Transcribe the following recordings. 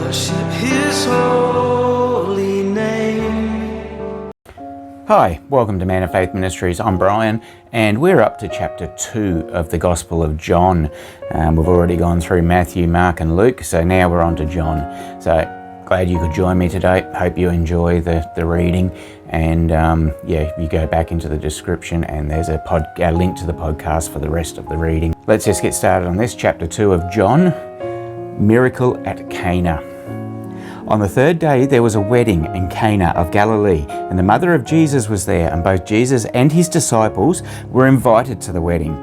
worship His holy name. Hi, welcome to Man of Faith Ministries. I'm Brian, and we're up to chapter 2 of the Gospel of John. We've already gone through Matthew, Mark and Luke, so now we're on to John. So glad you could join me today. Hope you enjoy the reading, and you go back into the description and there's a link to the podcast for the rest of the reading. Let's just get started on this, chapter 2 of John, Miracle at Cana. On the third day there was a wedding in Cana of Galilee, and the mother of Jesus was there, and both Jesus and his disciples were invited to the wedding.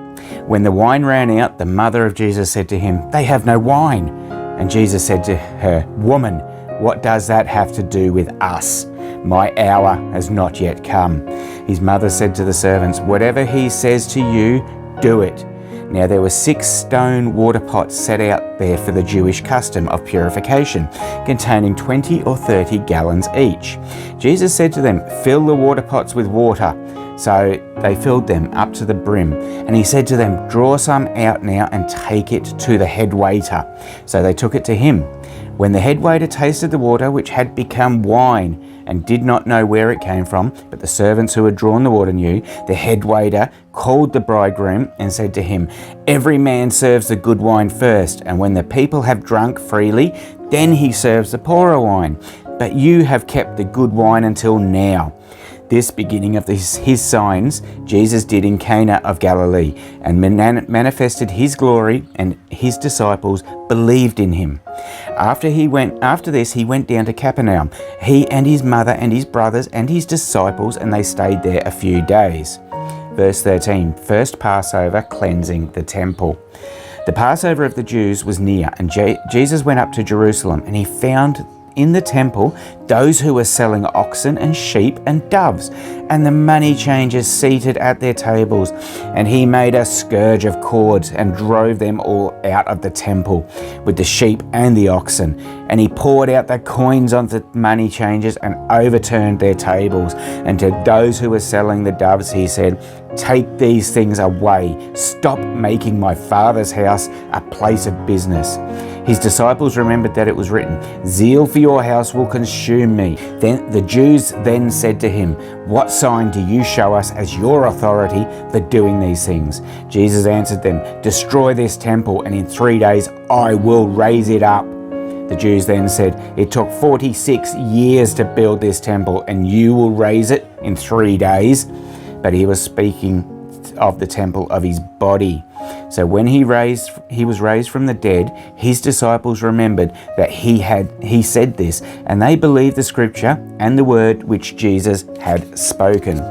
When the wine ran out, the mother of Jesus said to him, "They have no wine." And Jesus said to her, "Woman, what does that have to do with us? My hour has not yet come." His mother said to the servants, "Whatever he says to you, do it." Now there were 6 stone water pots set out there for the Jewish custom of purification, containing 20 or 30 gallons each. Jesus said to them, "Fill the water pots with water." So they filled them up to the brim. And he said to them, "Draw some out now and take it to the head waiter." So they took it to him. When the head waiter tasted the water, which had become wine, and did not know where it came from, but the servants who had drawn the water knew, the head waiter called the bridegroom and said to him, "Every man serves the good wine first, and when the people have drunk freely, then he serves the poorer wine. But you have kept the good wine until now." This beginning of his signs Jesus did in Cana of Galilee, and manifested his glory, and his disciples believed in him. After this he went down to Capernaum, he and his mother and his brothers and his disciples, and they stayed there a few days. Verse 13, first Passover, cleansing the temple. The Passover of the Jews was near, and Jesus went up to Jerusalem, and he found in the temple those who were selling oxen and sheep and doves, and the money changers seated at their tables. And he made a scourge of cords and drove them all out of the temple with the sheep and the oxen. And he poured out the coins on the money changers and overturned their tables. And to those who were selling the doves he said, "Take these things away. Stop making my Father's house a place of business." His disciples remembered that it was written, "Zeal for your house will consume me." Then the Jews then said to him, "What sign do you show us as your authority for doing these things?" Jesus answered them, "Destroy this temple, and in 3 days I will raise it up." The Jews then said, "It took 46 years to build this temple, and you will raise it in 3 days?" But he was speaking of the temple of his body. So when he was raised from the dead, his disciples remembered that he said this, and they believed the scripture and the word which Jesus had spoken.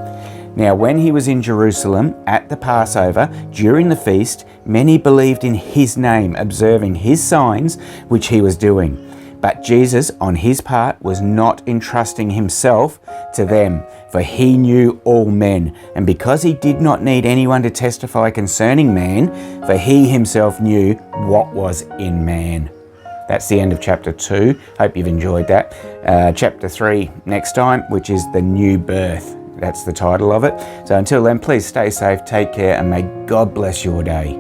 Now when he was in Jerusalem at the Passover, during the feast, many believed in his name, observing his signs which he was doing. But Jesus, on his part, was not entrusting himself to them, for he knew all men. And because he did not need anyone to testify concerning man, for he himself knew what was in man. That's the end of chapter 2. Hope you've enjoyed that. Chapter 3 next time, which is the new birth. That's the title of it. So until then, please stay safe, take care, and may God bless your day.